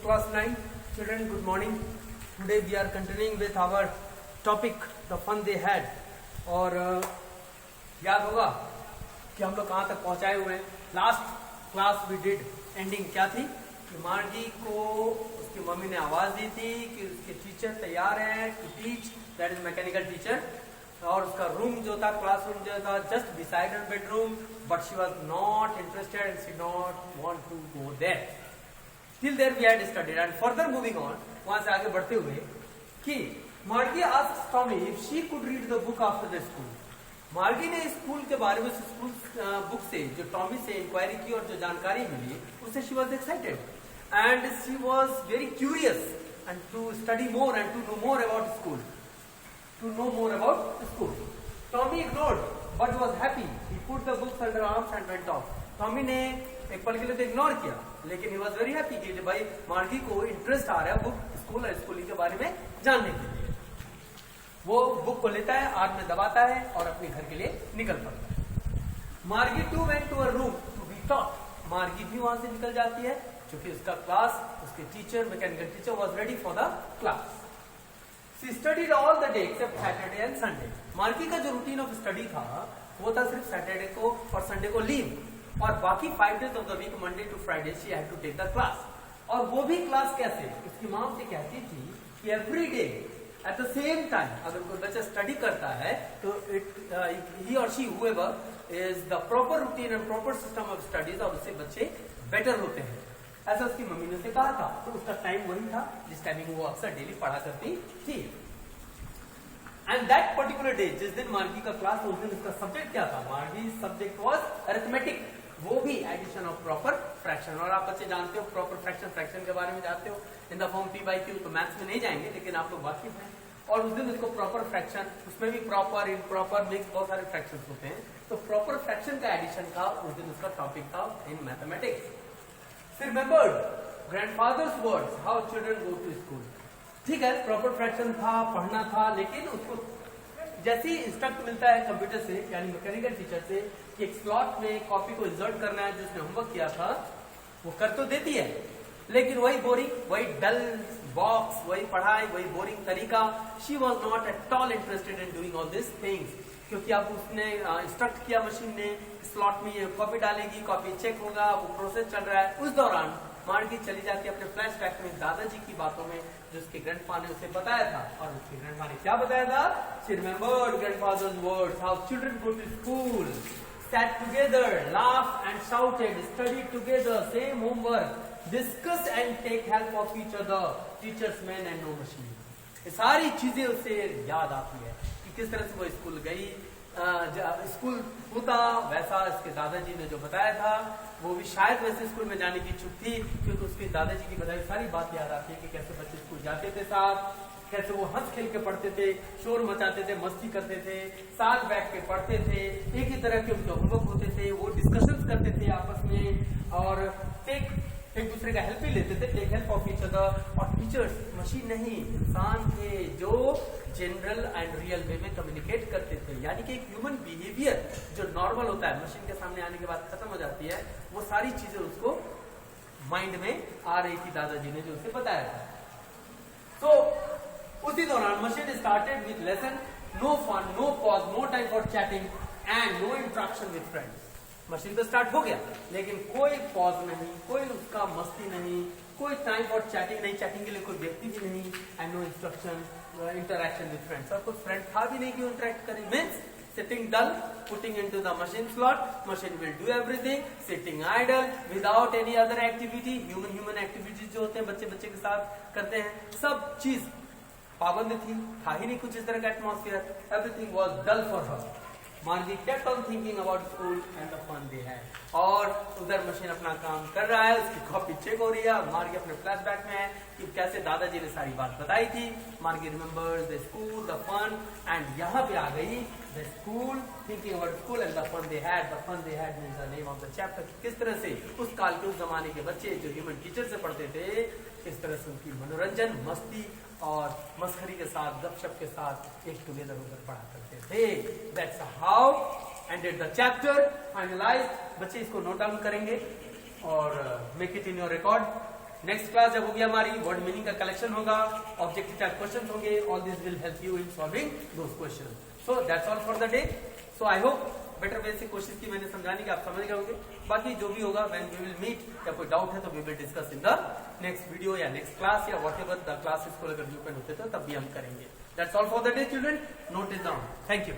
class 9 children, good morning. Today we are continuing with our topic the fun they had. और याद होगा कि हम लोग कहाँ तक पहुंचाए हुए हैं. Last class we did ending क्या थी कि मार्गी को उसकी मम्मी ने आवाज दी थी कि उसके टीचर तैयार हैं to teach, that is mechanical teacher. और उसका रूम जो था, क्लासरूम जो था, just beside her bedroom, but she was not interested and she not want to go there. Till there we had studied and further moving on. वहां से आगे बढ़ते हुए कि Margie asked Tommy if she could read the book after the school. Margie ने school के बारे में स्कूल बुक से जो टॉमी से इंक्वायरी की और जो जानकारी मिली उससे she was excited and she was very curious and to study more and to know more about school. To know more about school. Tommy ignored but was happy. He put the books under arms and went off. Tommy ने एक पल के लिए तो ignore किया, लेकिन he was very happy कि भाई मार्गी को इंटरेस्ट आ रहा है बुक, स्कूल और स्कूलिंग के बारे में जानने के लिए. वो बुक को लेता है, आर्म में दबाता है और अपने घर के लिए निकल पड़ता है. Margie too went to a room to be taught. Margie भी वहां से निकल जाती है क्योंकि उसका क्लास, उसके teacher, mechanical teacher was ready for the class. She studied all the day except Saturday and Sunday. मार्गी का जो रूटीन ऑफ स्टडी था वो था सिर्फ सैटरडे को और संडे को लीव, और बाकी 5 days of the week, Monday to Friday, she had to take the class. और वो भी क्लास कैसे, उसकी माँ से कहती थी कि every day at the same time अगर कोई बच्चा स्टडी करता है तो ही और she whoever is the proper routine and proper system of studies, और उससे बच्चे बेटर होते हैं. ऐसा उसकी मम्मी ने उसे कहा था. तो उसका टाइम वही था जिस टाइमिंग वो अक्सर डेली पढ़ा करती थी. एंड दैट पर्टिकुलर डे, जिस दिन मार्गी का क्लास, उस दिन उसका सब्जेक्ट क्या था? मार्गी सब्जेक्ट वाज अरिथमेटिक, वो भी एडिशन ऑफ प्रॉपर फ्रैक्शन. और आप बच्चे जानते हो प्रॉपर फ्रैक्शन के बारे में जानते हो इन द फॉर्म P/Q. तो मैथ्स में नहीं जाएंगे, लेकिन आप लोग वाकिफ हैं. और उस दिन उसको प्रॉपर फ्रैक्शन, उसमें भी प्रॉपर, इम्प्रॉपर, मिक्स, बहुत सारे फ्रैक्शन होते हैं. तो प्रॉपर फ्रैक्शन का एडिशन का उस दिन उसका टॉपिक था in mathematics. She remembered grandfather's words, how children go to school. ठीक है, प्रॉपर फ्रैक्शन था, पढ़ना था, लेकिन उसको जैसे ही इंस्ट्रक्ट मिलता है कंप्यूटर से, यानी मैकेनिकल टीचर से, कि एक स्लॉट में कॉपी को इंसर्ट करना है, जो उसने होमवर्क किया था वो कर तो देती है, लेकिन वही बोरिंग, वही डल बॉक्स, वही पढ़ाई, वही बोरिंग तरीका. She was not at all interested in doing all this things, क्योंकि अब उसने इंस्ट्रक्ट किया मशीन ने, स्लॉट में ये कॉपी डालेगी, कॉपी चेक होगा, वो प्रोसेस चल रहा है. उस दौरान मार्गी चली जाती है अपने फ्लैशबैक में दादाजी की बातों में, जो उसके ग्रैंडपा ने उसे बताया था. और उसके ग्रैंडपा ने क्या बताया था? She remembered grandfather's words, how children go to school, sat together, laughed and shouted, studied together, same homework, discussed and take help of each other, teachers men and no machine. ये सारी चीजें उसे याद आती है कि किस तरह से वो स्कूल गई. स्कूल होता वैसा उसके दादाजी ने जो बताया था, वो भी शायद वैसे स्कूल में जाने की इच्छुक थी, क्योंकि उसके दादाजी की बताई सारी बात याद आती है कि कैसे बच्चे स्कूल जाते थे साथ, कैसे वो हंस खेल के पढ़ते थे, शोर मचाते थे, मस्ती करते थे, साथ बैठ के पढ़ते थे, एक ही तरह के उनके होमवर्क होते थे, वो डिस्कशंस करते थे आपस में, और एक दूसरे का हेल्प भी लेते थे, take help of each other. और टीचर्स मशीन नहीं, इंसान थे जो जनरल एंड रियल वे में कम्युनिकेट करते थे. यानी कि एक ह्यूमन बिहेवियर जो नॉर्मल होता है, मशीन के सामने आने के बाद खत्म हो जाती है, वो सारी चीजें उसको माइंड में आ रही थी दादाजी ने जो उसे बताया था. तो उसी दौरान machine started with lesson, no fun, no pause, no time for chatting and no interaction with friends. Machine तो स्टार्ट हो गया, लेकिन कोई पॉज नहीं, कोई उसका मस्ती नहीं, कोई टाइम फॉर चैटिंग नहीं, चैटिंग के लिए कोई व्यक्ति भी नहीं, and no instruction, interaction with friends. और कोई फ्रेंड था भी नहीं कि इंटरैक्ट करे. Means sitting dull, putting into the machine slot, machine will do everything, sitting idle without any other activity. Human activities जो होते हैं बच्चे के साथ करते हैं, सब चीज पाबंद थी, था ही नहीं कुछ इस तरह का atmosphere. Everything was dull for her. Margie kept on thinking about school and the fun they had. और उधर मशीन अपना काम कर रहा है, उसकी कॉपी चेक हो रही है, और मार्गी अपने फ्लैशबैक में है कि कैसे दादाजी ने सारी बात बताई थी. Margie remembers the school, the fun, and यहाँ पे आ गई the school, thinking about school and the fun they had. The fun they had means the name of the chapter. किस तरह से उस काल के, उस जमाने के बच्चे जो ह्यूमन टीचर से पढ़ते थे, किस तरह से उनकी मनोरंजन, मस्ती और मस्खरी के साथ, गपशप के साथ एक टुगेदर होकर पढ़ा करते थे. That's how ended the chapter, finalised. बच्चे इसको नोट डाउन करेंगे और make it in your record. Next class जब होगी हमारी, वर्ड मीनिंग का कलेक्शन होगा, ऑब्जेक्टिव टाइप क्वेश्चन होंगे, all this will help you in solving those question. So that's all for the day. So I hope better way से कोशिश की मैंने समझाने की, आप समझ गए होंगे. बाकी जो भी होगा व्हेन वी विल मीट, या कोई डाउट है तो we will discuss in the next video या नेक्स्ट क्लास या वॉट एवर द क्लासेस को अगर ओपन होते तो तब भी हम करेंगे. That's all for the day children. Note it down. Thank you.